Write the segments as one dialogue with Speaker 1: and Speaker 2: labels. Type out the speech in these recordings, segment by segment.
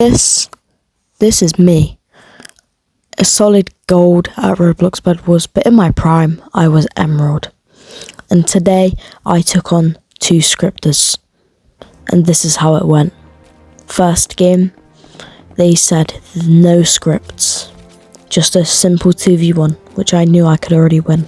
Speaker 1: This is me. A solid gold at Roblox Bedwars, but in my prime, I was emerald. And today, I took on 2 scripters. And this is how it went. First game, they said no scripts. Just a simple 2v1, which I knew I could already win.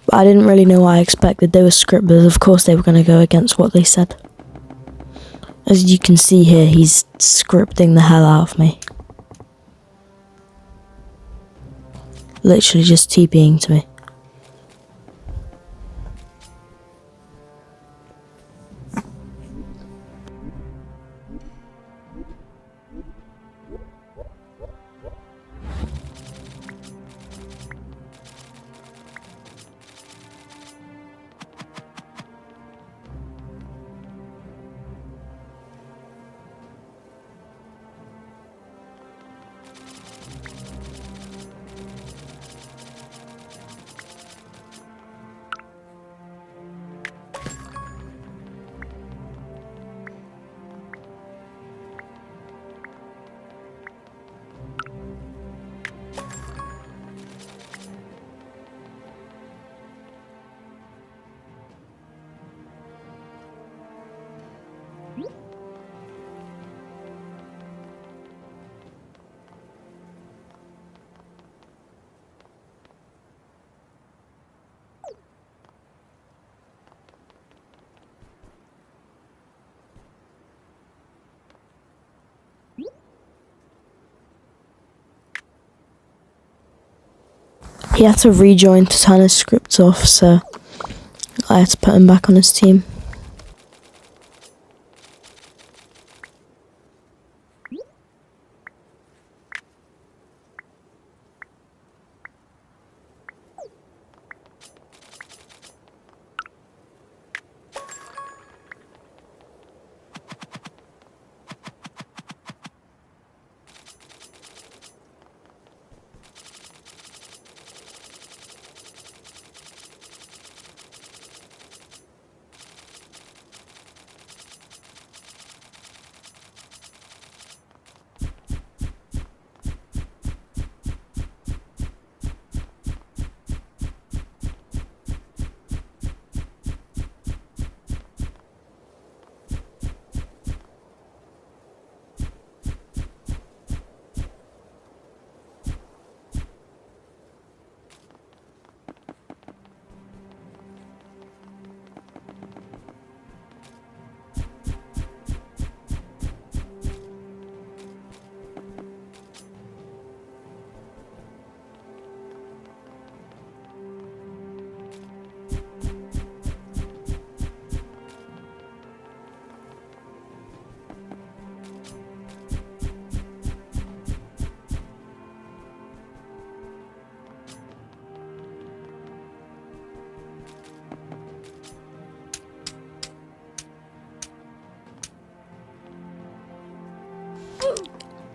Speaker 1: But I didn't really know what I expected. They were scripters, of course they were going to go against what they said. As you can see here, he's scripting the hell out of me. Literally just TPing to me. He had to rejoin to turn his scripts off, so I had to put him back on his team.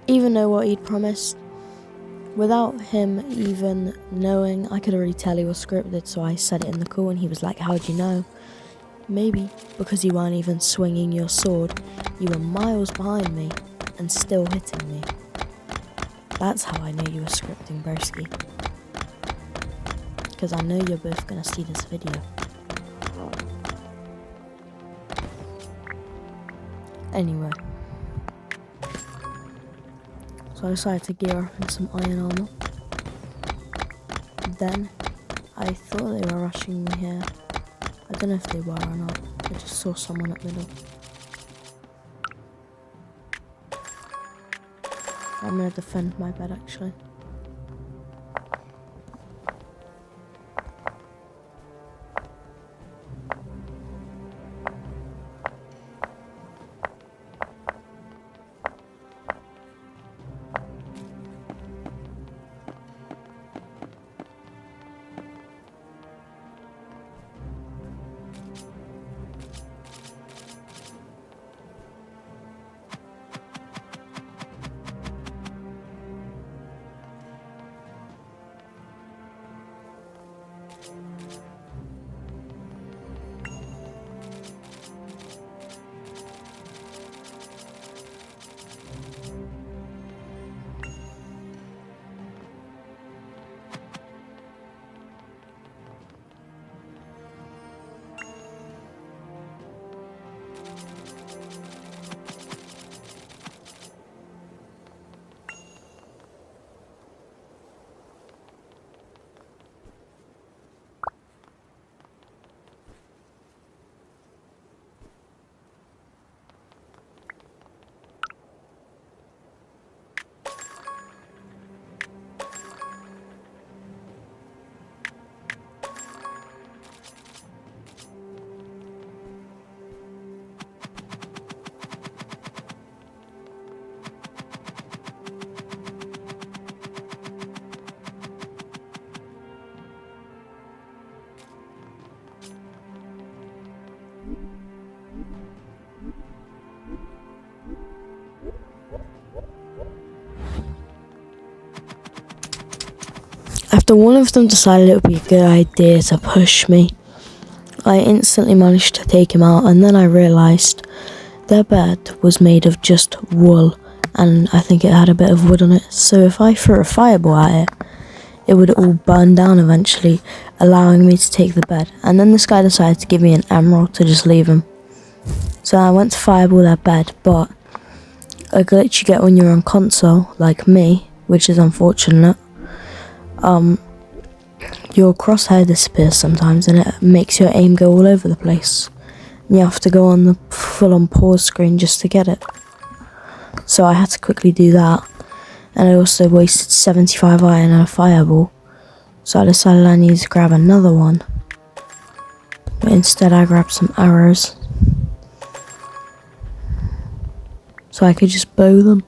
Speaker 1: Even though what he'd promised, without him even knowing, I could already tell he was scripted, so I said it in the call and he was like, "How'd you know?" Maybe because you weren't even swinging your sword, you were miles behind me and still hitting me. That's how I know you were scripting, broski. Because I know you're both gonna see this video. Anyway. So I decided to gear up in some iron armor. Then, I thought they were rushing me here. I don't know if they were or not. I just saw someone up middle. I'm gonna defend my bed actually. After one of them decided it would be a good idea to push me, I instantly managed to take him out, and then I realised their bed was made of just wool, and I think it had a bit of wood on it, so if I threw a fireball at it would all burn down eventually, allowing me to take the bed. And then this guy decided to give me an emerald to just leave him. So I went to fireball their bed, but a glitch you get when you're on console, like me, which is unfortunate, your crosshair disappears sometimes and it makes your aim go all over the place. And you have to go on the full-on pause screen just to get it. So I had to quickly do that, and I also wasted 75 iron and a fireball, so I decided I needed to grab another one, but instead I grabbed some arrows so I could just bow them.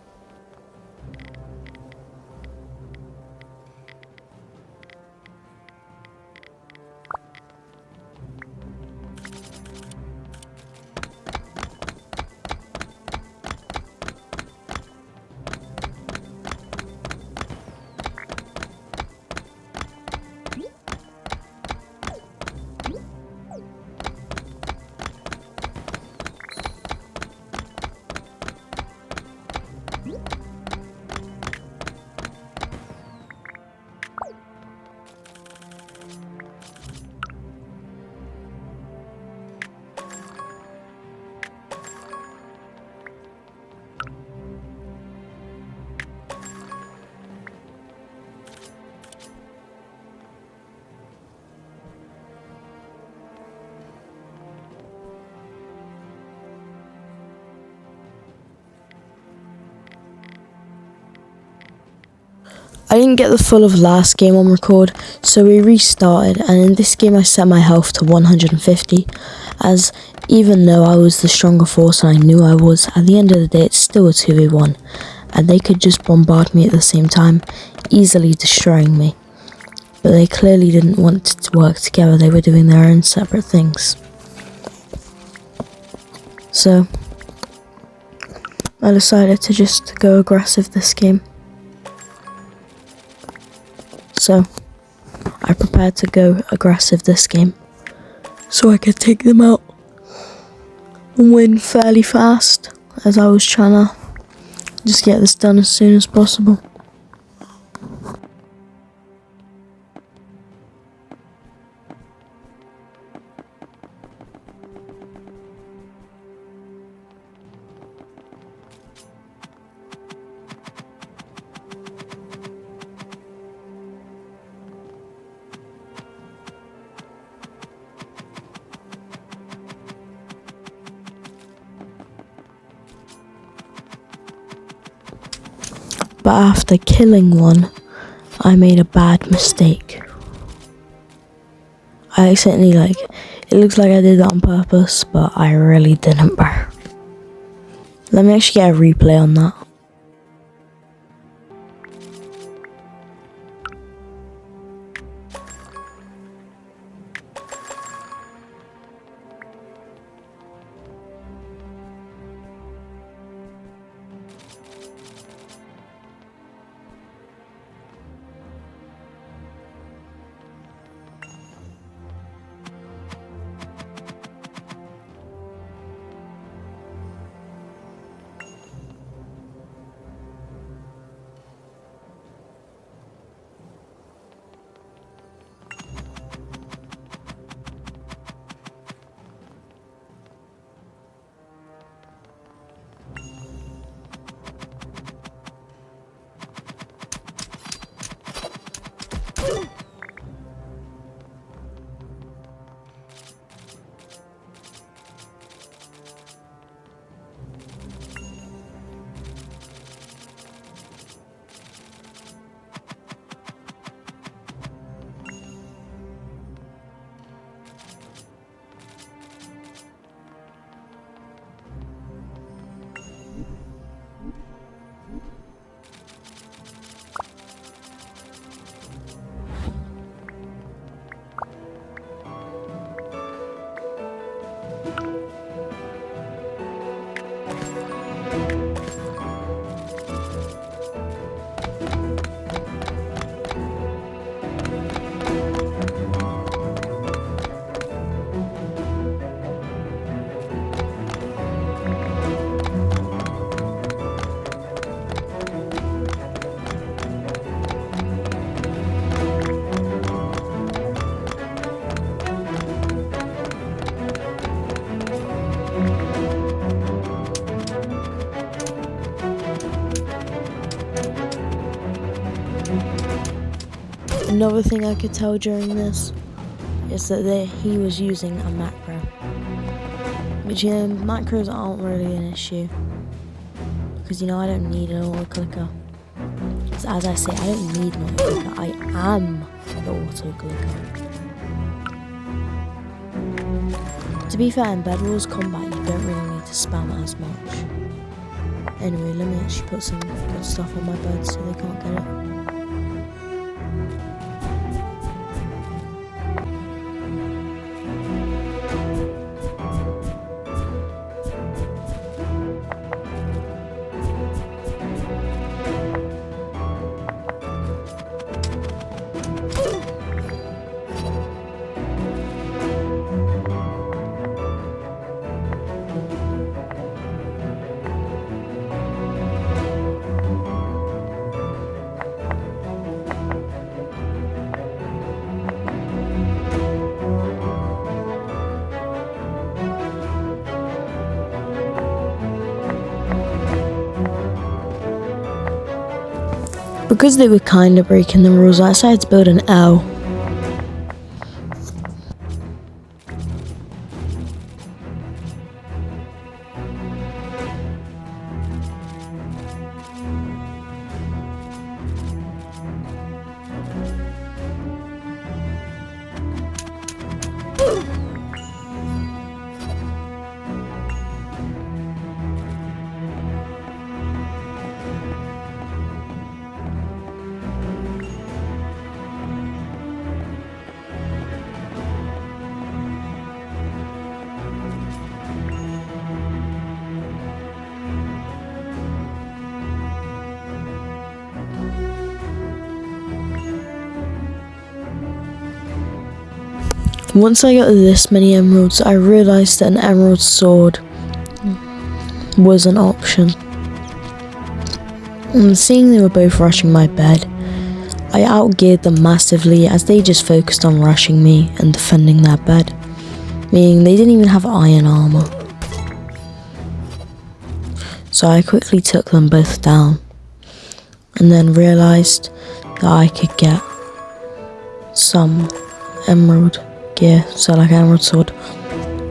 Speaker 1: I didn't get the full of last game on record, so we restarted, and in this game I set my health to 150, as even though I was the stronger force and I knew I was, at the end of the day it's still a 2v1, and they could just bombard me at the same time, easily destroying me. But they clearly didn't want to work together, they were doing their own separate things. So I decided to just go aggressive this game. So I prepared to go aggressive this game so I could take them out and win fairly fast, as I was trying to just get this done as soon as possible. But after killing one, I made a bad mistake. I accidentally, it looks like I did that on purpose, but I really didn't, bro. Let me actually get a replay on that. Another thing I could tell during this is that he was using a macro. Which, macros aren't really an issue. Because, I don't need an auto clicker. So as I say, I don't need an auto clicker. I am the auto clicker. To be fair, in Bedwars combat, you don't really need to spam as much. Anyway, let me actually put some good stuff on my bed so they can't get it. Because they were kind of breaking the rules, I decided to build an L. Once I got this many emeralds, I realised that an emerald sword was an option. And seeing they were both rushing my bed, I outgeared them massively as they just focused on rushing me and defending their bed, meaning they didn't even have iron armour. So I quickly took them both down, and then realised that I could get some emerald gear, so like an emerald sword.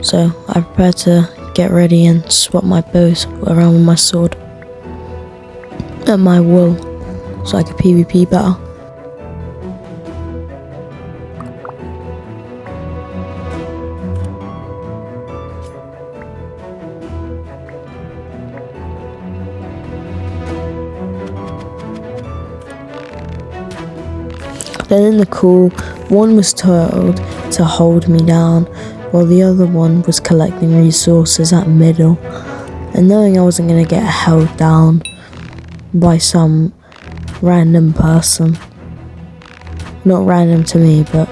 Speaker 1: So I prepared to get ready and swap my bows around with my sword and my wool so I could PvP better. Then in the call, one was told to hold me down, while the other one was collecting resources at middle. And knowing I wasn't going to get held down by some random person, not random to me, but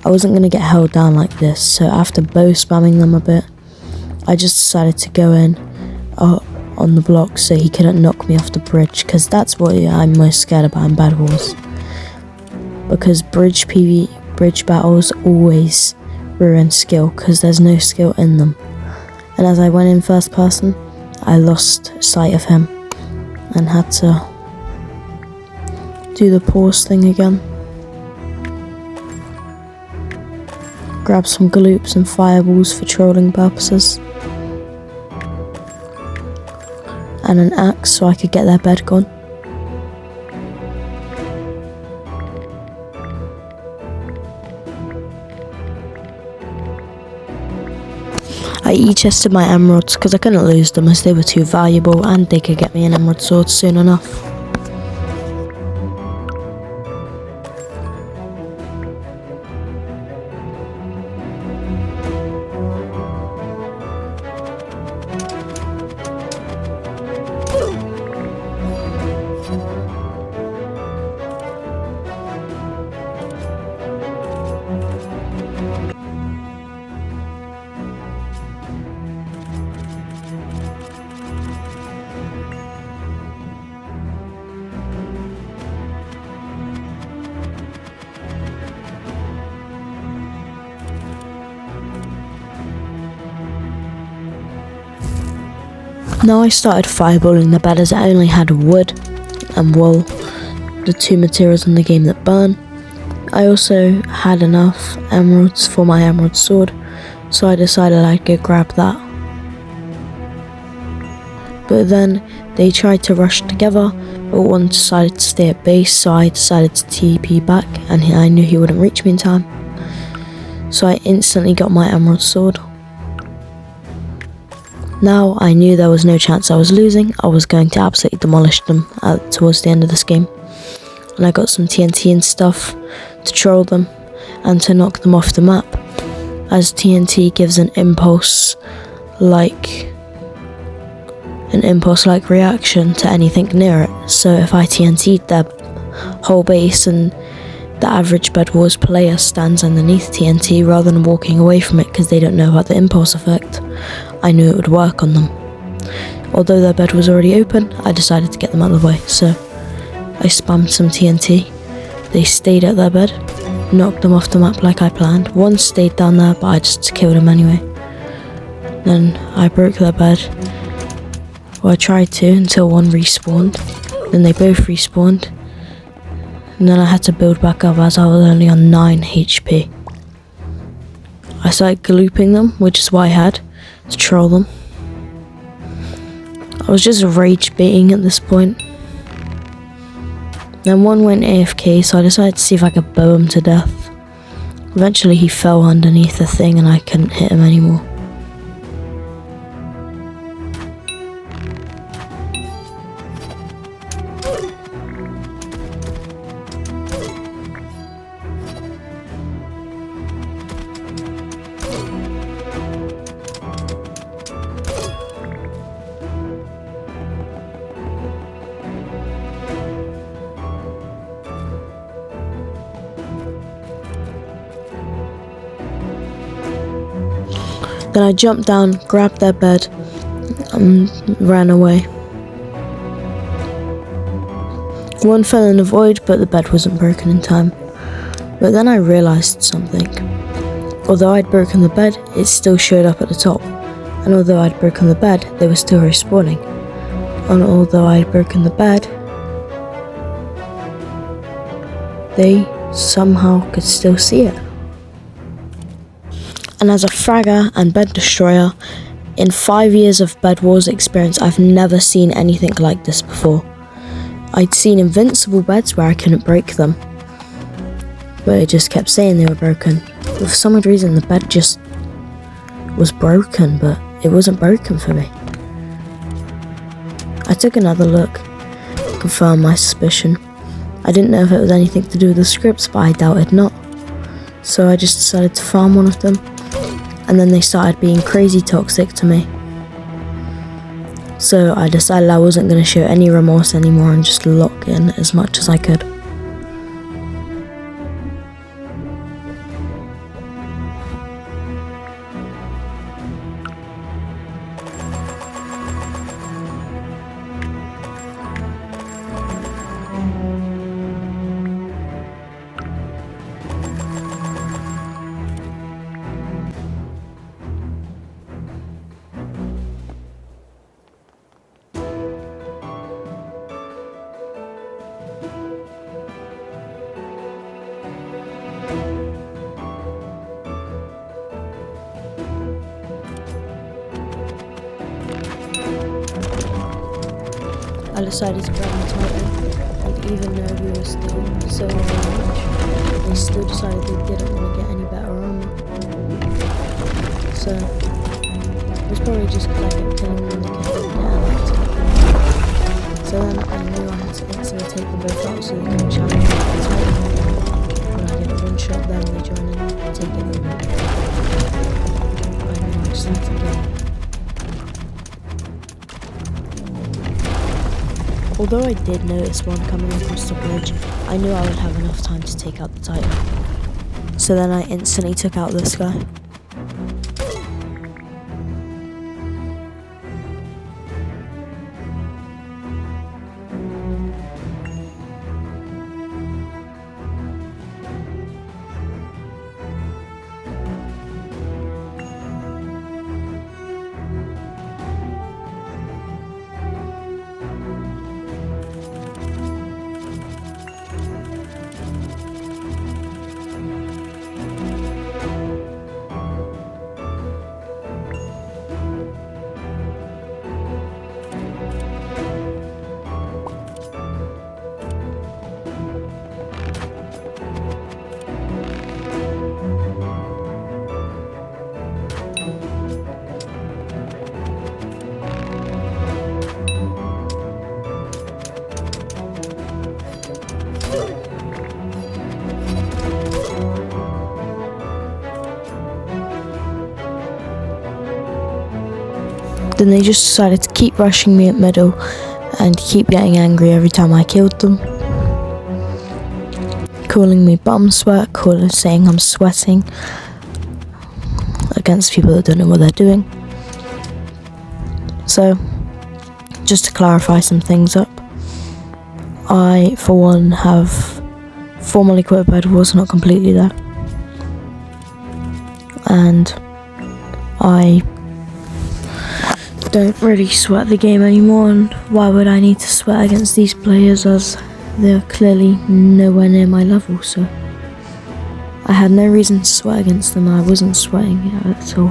Speaker 1: I wasn't going to get held down like this, so after bow spamming them a bit, I just decided to go in on the block so he couldn't knock me off the bridge, because that's what I'm most scared about in Bedwars. Because bridge battles always ruin skill because there's no skill in them. And as I went in first person, I lost sight of him and had to do the pause thing again. Grab some galoops and fireballs for trolling purposes. And an axe so I could get their bed gone. I e-chested my emeralds because I couldn't lose them as they were too valuable and they could get me an emerald sword soon enough. Now I started fireballing the bed as I only had wood and wool, the two materials in the game that burn, I also had enough emeralds for my emerald sword, so I decided I'd go grab that. But then they tried to rush together, but one decided to stay at base, so I decided to TP back, and I knew he wouldn't reach me in time. So I instantly got my emerald sword. Now I knew there was no chance I was losing. I was going to absolutely demolish them towards the end of this game. And I got some TNT and stuff to troll them and to knock them off the map, as TNT gives an impulse like reaction to anything near it. So if I TNT'd their whole base and the average Bedwars player stands underneath TNT rather than walking away from it because they don't know about the impulse effect, I knew it would work on them. Although their bed was already open, I decided to get them out of the way, so I spammed some TNT. They stayed at their bed, knocked them off the map like I planned. One stayed down there, but I just killed him anyway. Then I broke their bed. Well, I tried to until one respawned. Then they both respawned. And then I had to build back up as I was only on 9 HP. I started glooping them, which is what I had to troll them. I was just rage baiting at this point. Then one went AFK, so I decided to see if I could bow him to death. Eventually he fell underneath the thing and I couldn't hit him anymore. Then I jumped down, grabbed their bed, and ran away. One fell in the void, but the bed wasn't broken in time. But then I realised something. Although I'd broken the bed, it still showed up at the top. And although I'd broken the bed, they were still respawning. And although I'd broken the bed, they somehow could still see it. And as a fragger and bed destroyer, in 5 years of Bedwars experience, I've never seen anything like this before. I'd seen invincible beds where I couldn't break them, but it just kept saying they were broken. But for some odd reason, the bed just was broken, but it wasn't broken for me. I took another look, confirmed my suspicion. I didn't know if it was anything to do with the scripts, but I doubted not. So I just decided to farm one of them. And then they started being crazy toxic to me. So I decided I wasn't going to show any remorse anymore and just lock in as much as I could. I decided to grab my title, and even though we were still so range, they still decided they didn't want to get any better armor. So it was probably just because I kept killing them when they kept getting down. So then I knew I had to instantly take them both out so they couldn't challenge me for the title. When I get a one shot them, they join in and take it over. I knew I just had to get it. Although I did notice one coming across the bridge, I knew I would have enough time to take out the Titan. So then I instantly took out this guy. Then they just decided to keep rushing me at middle and keep getting angry every time I killed them. Calling me bum sweat, saying I'm sweating against people that don't know what they're doing. So, just to clarify some things up, I, for one, have formally quit Bedwars, not completely there. And I don't really sweat the game anymore, and why would I need to sweat against these players as they're clearly nowhere near my level, so I had no reason to sweat against them. I wasn't sweating at all.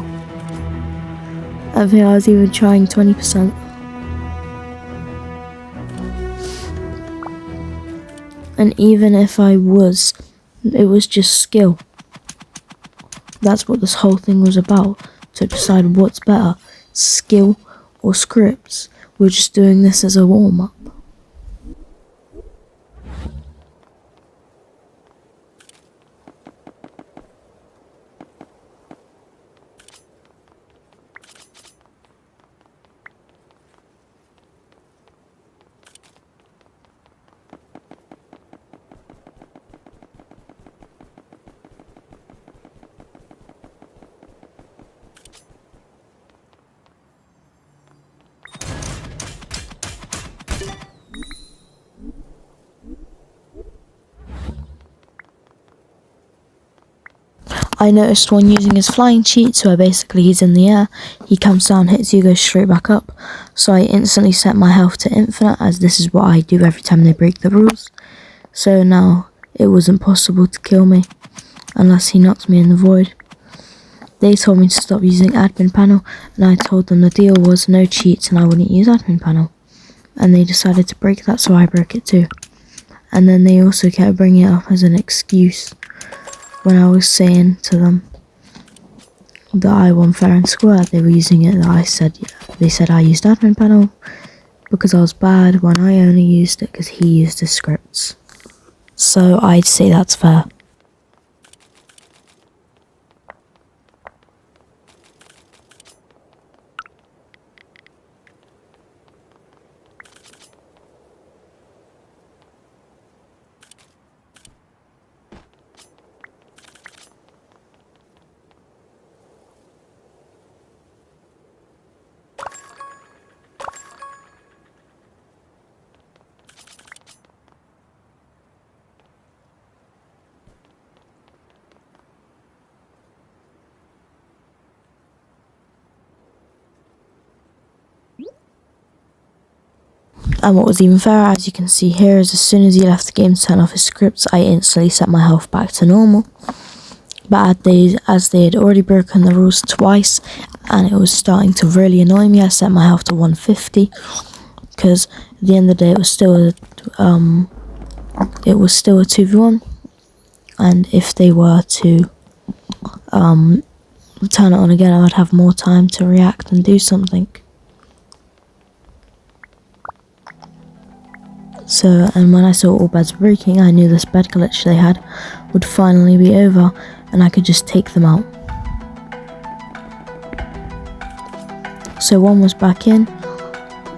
Speaker 1: I think I was even trying 20%. And even if I was, it was just skill. That's what this whole thing was about, to decide what's better, skill or scripts. We're just doing this as a warm-up. I noticed one using his flying cheats, where basically he's in the air, he comes down, hits you, goes straight back up. So I instantly set my health to infinite, as this is what I do every time they break the rules. So now it wasn't possible to kill me unless he knocked me in the void. They told me to stop using admin panel, and I told them the deal was no cheats and I wouldn't use admin panel. And they decided to break that, so I broke it too. And then they also kept bringing it up as an excuse when I was saying to them that I won fair and square. They were using it that they said I used admin panel because I was bad, when I only used it because he used his scripts. So I'd say that's fair. And what was even fairer, as you can see here, is as soon as he left the game to turn off his scripts, I instantly set my health back to normal. But as they had already broken the rules twice, and it was starting to really annoy me, I set my health to 150, because at the end of the day it was still a 2v1, and if they were to turn it on again, I would have more time to react and do something. So, and when I saw all beds breaking, I knew this bed glitch they had would finally be over, and I could just take them out. So one was back in,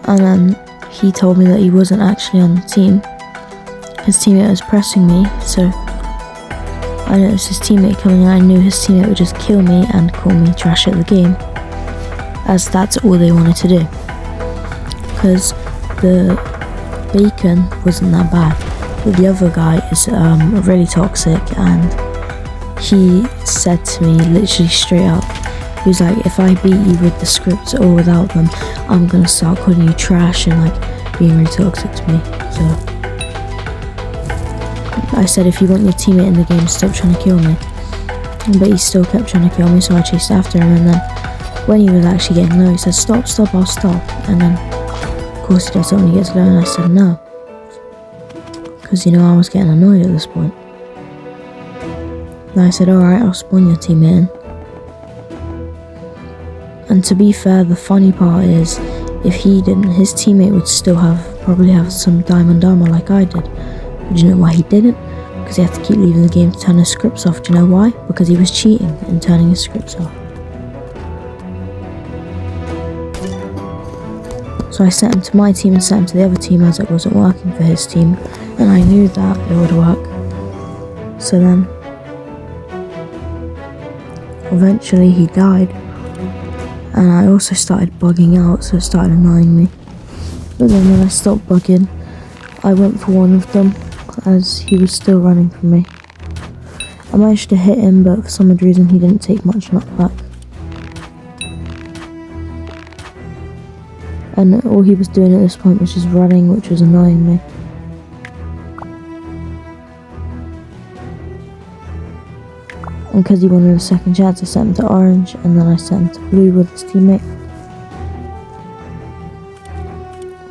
Speaker 1: and then he told me that he wasn't actually on the team. His teammate was pressing me, so I noticed his teammate coming, and I knew his teammate would just kill me and call me trash at the game, as that's all they wanted to do. Because the bacon wasn't that bad, but the other guy is really toxic, and he said to me literally straight up, he was like, if I beat you with the scripts or without them, I'm gonna start calling you trash and like being really toxic to me. So I said, if you want your teammate in the game, stop trying to kill me. But he still kept trying to kill me, so I chased after him, and then when he was actually getting low, he said, stop, I'll stop. And then of course he does it when he gets low, and I said no, because I was getting annoyed at this point. And I said, alright, I'll spawn your teammate in. And to be fair, the funny part is, if he didn't, his teammate would still probably have some diamond armor like I did. But do you know why he didn't? Because he had to keep leaving the game to turn his scripts off. Do you know why? Because he was cheating and turning his scripts off. So I sent him to my team and sent him to the other team as it wasn't working for his team, and I knew that it would work. So then, eventually he died, and I also started bugging out, so it started annoying me. But then when I stopped bugging, I went for one of them, as he was still running from me. I managed to hit him, but for some odd reason he didn't take much knockback. And all he was doing at this point was just running, which was annoying me. And because he wanted a second chance, I sent him to orange, and then I sent him to blue with his teammate.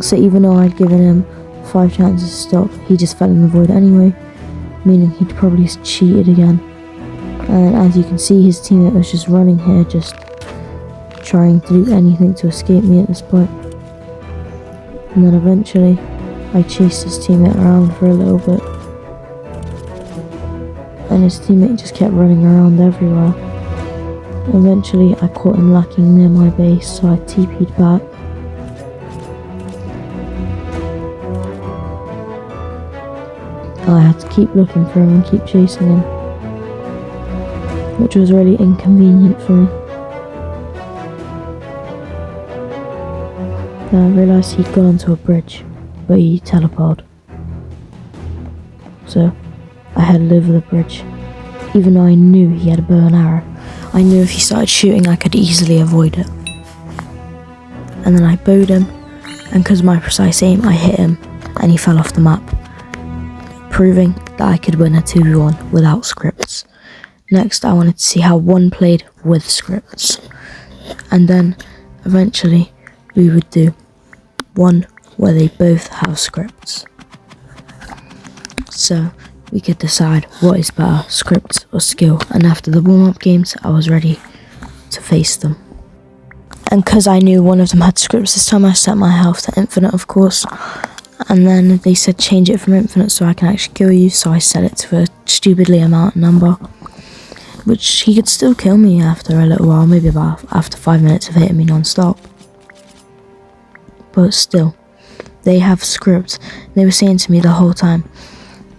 Speaker 1: So even though I'd given him 5 chances to stop, he just fell in the void anyway, meaning he'd probably cheated again. And as you can see, his teammate was just running here, just trying to do anything to escape me at this point. And then eventually, I chased his teammate around for a little bit, and his teammate just kept running around everywhere. Eventually, I caught him lacking near my base, so I TP'd back. I had to keep looking for him and keep chasing him, which was really inconvenient for me. Then I realised he'd gone onto a bridge, but he teleported. So I headed over the bridge, even though I knew he had a bow and arrow. I knew if he started shooting I could easily avoid it. And then I bowed him, and because of my precise aim I hit him and he fell off the map, proving that I could win a 2v1 without scripts. Next I wanted to see how one played with scripts, and then eventually we would do one where they both have scripts, so we could decide what is better, scripts or skill. And after the warm-up games I was ready to face them. And because I knew one of them had scripts this time, I set my health to infinite, of course, and then they said change it from infinite so I can actually kill you, so I set it to a stupidly amount number, which he could still kill me after a little while, maybe about after 5 minutes of hitting me non-stop. But still, they have scripts. They were saying to me the whole time,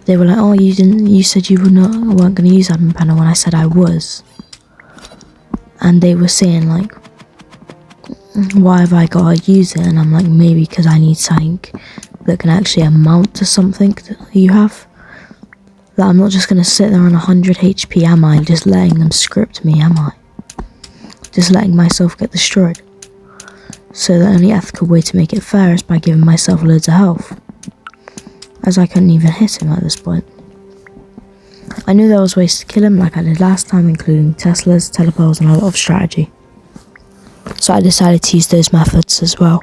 Speaker 1: they were like, oh, you said you weren't going to use admin panel, when I said I was. And they were saying like, why have I got to use it? And I'm like, maybe because I need something that can actually amount to something that you have. That I'm not just going to sit there on 100 HP, am I? Just letting them script me, am I? Just letting myself get destroyed. So the only ethical way to make it fair is by giving myself loads of health, as I couldn't even hit him at this point. I knew there was ways to kill him like I did last time, including Teslas, teleports and a lot of strategy. So I decided to use those methods as well.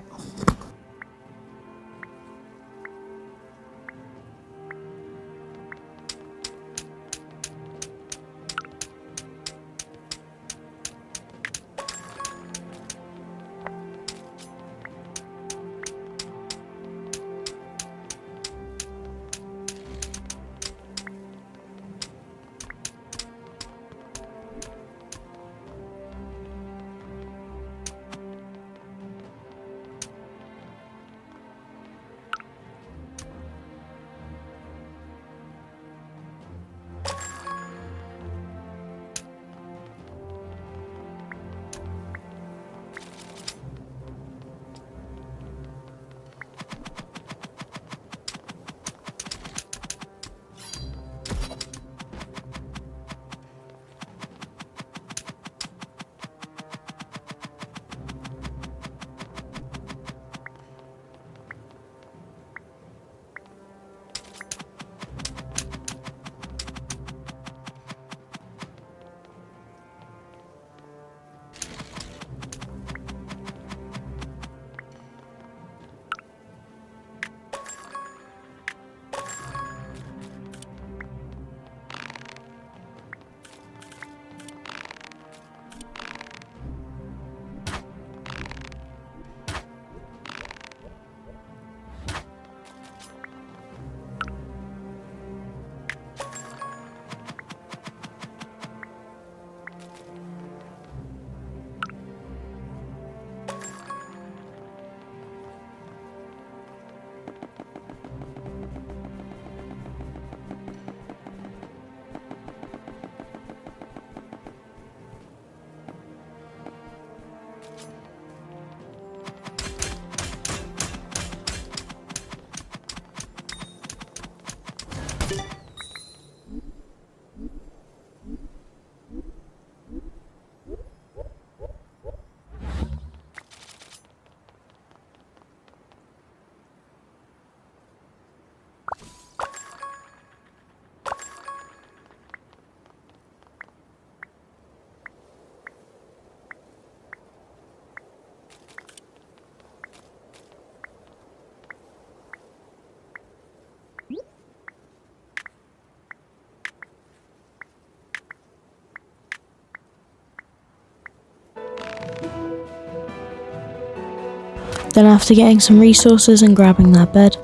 Speaker 1: Then after getting some resources and grabbing that bed,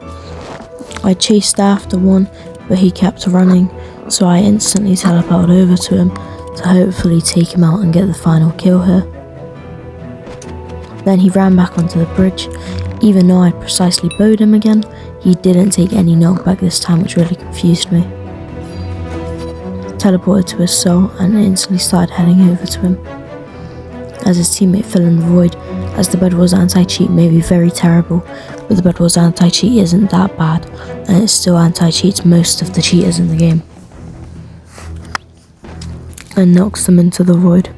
Speaker 1: I chased after one, but he kept running, so I instantly teleported over to him to hopefully take him out and get the final kill here. Then he ran back onto the bridge. Even though I'd precisely bowed him again, he didn't take any knockback this time, which really confused me. Teleported to his soul and instantly started heading over to him. As his teammate fell in the void, as the Bedwars anti-cheat may be very terrible, but the Bedwars anti-cheat isn't that bad, and it still anti-cheats most of the cheaters in the game. And knocks them into the void.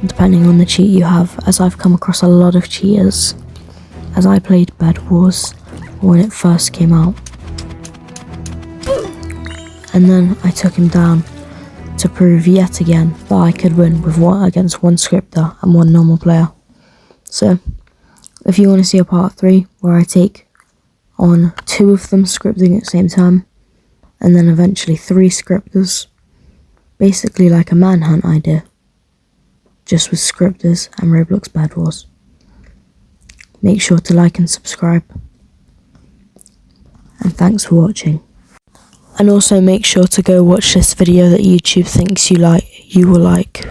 Speaker 1: Depending on the cheat you have, as I've come across a lot of cheaters, as I played Bedwars when it first came out. And then I took him down to prove yet again that I could win with against one scripter and one normal player. So, if you want to see a part 3 where I take on 2 of them scripting at the same time, and then eventually 3 scripters, basically like a manhunt idea, just with scripters and Roblox Bedwars. Make sure to like and subscribe, and thanks for watching. And also make sure to go watch this video that YouTube thinks you will like.